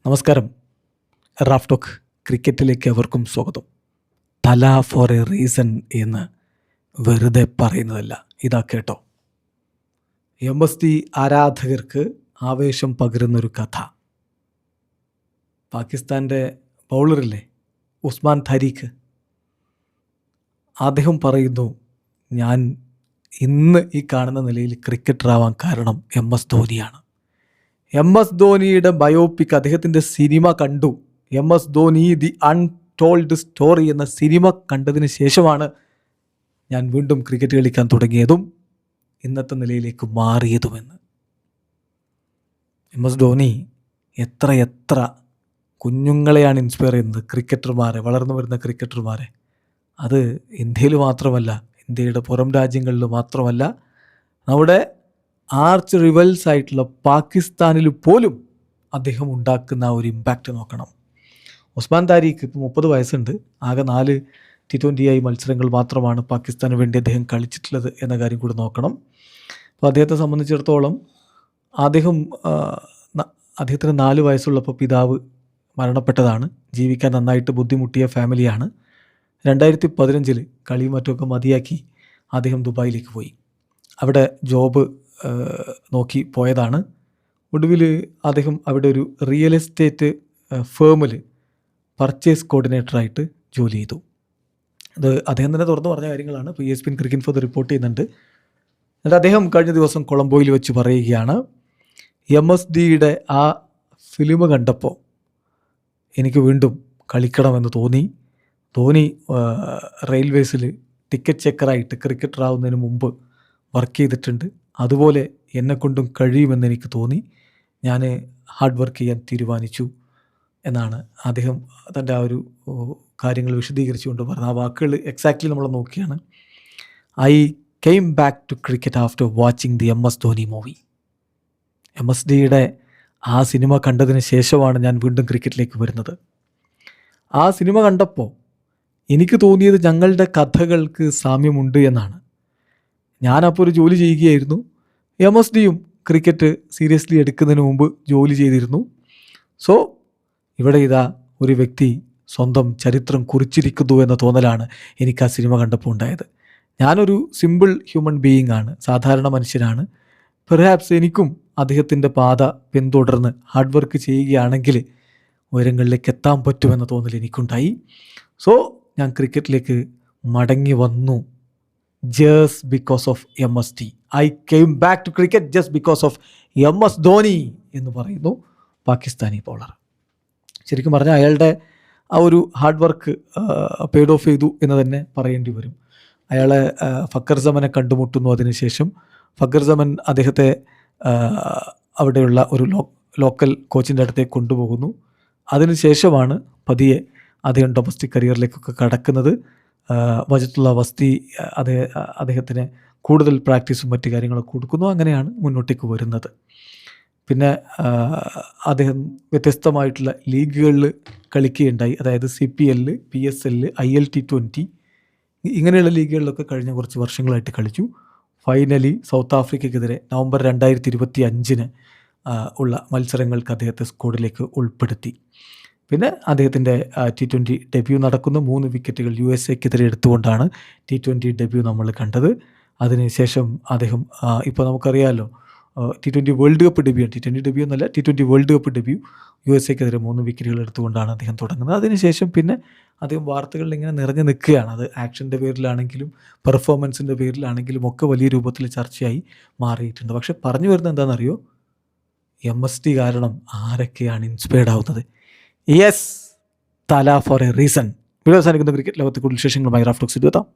നമസ്കാരം. Raf talk ക്രിക്കറ്റിലേക്ക് അവർക്കും സ്വാഗതം. തല ഫോർ എ റീസൺ എന്ന് വെറുതെ പറയുന്നതല്ല. ഇതാ കേട്ടോ, MSD ആരാധകർക്ക് ആവേശം പകരുന്നൊരു കഥ. പാകിസ്ഥാൻ്റെ ബൗളറില്ലേ ഉസ്മാൻ താരിഖ്, അദ്ദേഹം പറയുന്നു, ഞാൻ ഇന്ന് ഈ കാണുന്ന നിലയിൽ ക്രിക്കറ്ററാവാൻ കാരണം MS ധോനിയാണ്. MS ധോനിയുടെ ബയോപിക്, അദ്ദേഹത്തിൻ്റെ സിനിമ കണ്ടു. MS Dhoni the untold story എന്ന സിനിമ കണ്ടതിന് ശേഷമാണ് ഞാൻ വീണ്ടും ക്രിക്കറ്റ് കളിക്കാൻ തുടങ്ങിയതും ഇന്നത്തെ നിലയിലേക്ക് മാറിയതുമെന്ന്. MS ധോനി എത്ര കുഞ്ഞുങ്ങളെയാണ് ഇൻസ്പയർ ചെയ്യുന്നത്, ക്രിക്കറ്റർമാരെ, വളർന്നു വരുന്ന ക്രിക്കറ്റർമാരെ. അത് ഇന്ത്യയിൽ മാത്രമല്ല, ഇന്ത്യയുടെ പുറം രാജ്യങ്ങളിൽ മാത്രമല്ല, നമ്മുടെ ആർച്ച് റിവൽസ് ആയിട്ടുള്ള പാകിസ്ഥാനിൽ പോലും അദ്ദേഹം ഉണ്ടാക്കുന്ന ഒരു ഇമ്പാക്റ്റ് നോക്കണം. ഉസ്മാൻ താരിഖ് ഇപ്പോൾ 30 വയസ്സുണ്ട്. ആകെ 4 T20 മത്സരങ്ങൾ മാത്രമാണ് പാകിസ്ഥാന് വേണ്ടി അദ്ദേഹം കളിച്ചിട്ടുള്ളത് എന്ന കാര്യം കൂടി നോക്കണം. അപ്പോൾ അദ്ദേഹത്തെ സംബന്ധിച്ചിടത്തോളം അദ്ദേഹത്തിന് 4 വയസ്സുള്ളപ്പോൾ പിതാവ് മരണപ്പെട്ടതാണ്. ജീവിക്കാൻ നന്നായിട്ട് ബുദ്ധിമുട്ടിയ ഫാമിലിയാണ്. 2015 കളിയും മറ്റുമൊക്കെ മതിയാക്കി അദ്ദേഹം ദുബായിലേക്ക് പോയി. അവിടെ ജോബ് നോക്കി പോയതാണ്. ഒടുവിൽ അദ്ദേഹം അവിടെ ഒരു റിയൽ എസ്റ്റേറ്റ് ഫേമിൽ പർച്ചേസ് കോർഡിനേറ്ററായിട്ട് ജോലി ചെയ്തു. അത് അദ്ദേഹം തന്നെ തുറന്നു പറഞ്ഞ കാര്യങ്ങളാണ്. ഇപ്പോൾ ESPN ക്രിക്കറ്റ് ഫോർ റിപ്പോർട്ട് ചെയ്യുന്നുണ്ട്. എന്നിട്ട് അദ്ദേഹം കഴിഞ്ഞ ദിവസം കൊളംബോയിൽ വെച്ച് പറയുകയാണ്, MSDയുടെ ആ ഫിലിം കണ്ടപ്പോൾ എനിക്ക് വീണ്ടും കളിക്കണമെന്ന് തോന്നി. ധോനി റെയിൽവേസിൽ ടിക്കറ്റ് ചെക്കറായിട്ട് ക്രിക്കറ്ററാവുന്നതിന് മുമ്പ് വർക്ക് ചെയ്തിട്ടുണ്ട്. അതുപോലെ എന്നെക്കൊണ്ടും കഴിയുമെന്ന് എനിക്ക് തോന്നി. ഞാൻ ഹാർഡ് വർക്ക് ചെയ്യാൻ തീരുമാനിച്ചു എന്നാണ് അദ്ദേഹം തൻ്റെ ആ ഒരു കാര്യങ്ങൾ വിശദീകരിച്ചുകൊണ്ട് പറഞ്ഞത്. ആ വാക്കുകൾ എക്സാക്ട്ലി നമ്മൾ നോക്കിയാണ്. I came back to cricket after watching the MS Dhoni movie. MSDയുടെ ആ സിനിമ കണ്ടതിന് ശേഷമാണ് ഞാൻ വീണ്ടും ക്രിക്കറ്റിലേക്ക് വരുന്നത്. ആ സിനിമ കണ്ടപ്പോൾ എനിക്ക് തോന്നിയത് ഞങ്ങളുടെ കഥകൾക്ക് സാമ്യമുണ്ട് എന്നാണ്. ഞാനപ്പോൾ ഒരു ജോലി ചെയ്യുകയായിരുന്നു. MSDയും ക്രിക്കറ്റ് സീരിയസ്ലി എടുക്കുന്നതിന് മുമ്പ് ജോലി ചെയ്തിരുന്നു. സോ ഇവിടെ ഇതാ ഒരു വ്യക്തി സ്വന്തം ചരിത്രം കുറിച്ചിരിക്കുന്നു എന്ന തോന്നലാണ് എനിക്ക് ആ സിനിമ കണ്ടപ്പോൾ ഉണ്ടായത്. ഞാനൊരു സിമ്പിൾ ഹ്യൂമൻ ബീയിങ് ആണ്, സാധാരണ മനുഷ്യനാണ്. പെർഹാപ്സ് എനിക്കും അദ്ദേഹത്തിൻ്റെ പാത പിന്തുടർന്ന് ഹാർഡ് വർക്ക് ചെയ്യുകയാണെങ്കിൽ ഉയരങ്ങളിലേക്ക് എത്താൻ പറ്റുമെന്ന തോന്നൽ എനിക്കുണ്ടായി. സോ ഞാൻ ക്രിക്കറ്റിലേക്ക് മടങ്ങി വന്നു. just because of MSD. I came back to cricket just because of MS Dhoni എന്ന് പറയുന്നു പാകിസ്ഥാനി ബൗളർ. ശരിക്കും പറഞ്ഞാൽ അയാളുടെ ആ ഒരു ഹാർഡ് വർക്ക് പെയ്ഡ് ഓഫ് ചെയ്തു എന്ന് തന്നെ പറയേണ്ടി വരും. അയാളെ ഫക്കർ സമനെ കണ്ടുമുട്ടുന്നു. അതിനുശേഷം ഫക്കർ സമൻ അദ്ദേഹത്തെ അവിടെയുള്ള ഒരു ലോക്കൽ കോച്ചിൻ്റെ അടുത്തേക്ക് കൊണ്ടുപോകുന്നു. അതിനുശേഷമാണ് പതിയെ അദ്ദേഹം ഡൊമസ്റ്റിക് കരിയറിലേക്കൊക്കെ കടക്കുന്നത്. വജത്തുള്ള വസ്തി അദ്ദേഹത്തിന് കൂടുതൽ പ്രാക്ടീസും മറ്റു കാര്യങ്ങളൊക്കെ കൊടുക്കുന്നു. അങ്ങനെയാണ് മുന്നോട്ടേക്ക് വരുന്നത്. പിന്നെ അദ്ദേഹം വ്യത്യസ്തമായിട്ടുള്ള ലീഗുകളിൽ കളിക്കുകയുണ്ടായി. അതായത് CPL, PSL, ILT20 ഇങ്ങനെയുള്ള ലീഗുകളിലൊക്കെ കഴിഞ്ഞ കുറച്ച് വർഷങ്ങളായിട്ട് കളിച്ചു. ഫൈനലി സൗത്ത് ആഫ്രിക്കയ്ക്കെതിരെ നവംബർ 2025 ഉള്ള മത്സരങ്ങൾക്ക് അദ്ദേഹത്തെ സ്ക്വാഡിലേക്ക് ഉൾപ്പെടുത്തി. പിന്നെ അദ്ദേഹത്തിൻ്റെ T20 ഡെബ്യൂ നടക്കുന്നു. 3 വിക്കറ്റുകൾ USAക്കെതിരെ എടുത്തുകൊണ്ടാണ് T20 ഡെബ്യൂ നമ്മൾ കണ്ടത്. അതിനുശേഷം അദ്ദേഹം ഇപ്പോൾ നമുക്കറിയാമല്ലോ, T20 world cup debut, T20 debut എന്നല്ല, T20 വേൾഡ് കപ്പ് ഡെബ്യൂ USAക്കെതിരെ 3 വിക്കറ്റുകൾ എടുത്തുകൊണ്ടാണ് അദ്ദേഹം തുടങ്ങുന്നത്. അതിനുശേഷം പിന്നെ അദ്ദേഹം വാർത്തകളിൽ ഇങ്ങനെ നിറഞ്ഞു നിൽക്കുകയാണ്. അത് ആക്ഷൻ്റെ പേരിലാണെങ്കിലും പെർഫോമൻസിൻ്റെ പേരിലാണെങ്കിലും ഒക്കെ വലിയ രൂപത്തിൽ ചർച്ചയായി മാറിയിട്ടുണ്ട്. പക്ഷെ പറഞ്ഞു വരുന്നത് എന്താണെന്നറിയോ, MSD കാരണം ആരൊക്കെയാണ് ഇൻസ്പയർഡ് ആവുന്നത്. യെസ്, തല ഫോർ എ റീസൺ. വീഡിയോ അവസാനിക്കുന്ന ക്രിക്കറ്റ് ലോകത്തെ കൂടുതൽ വിശേഷങ്ങളുമായി റാഫ് ടോക്സിൽ എത്താം.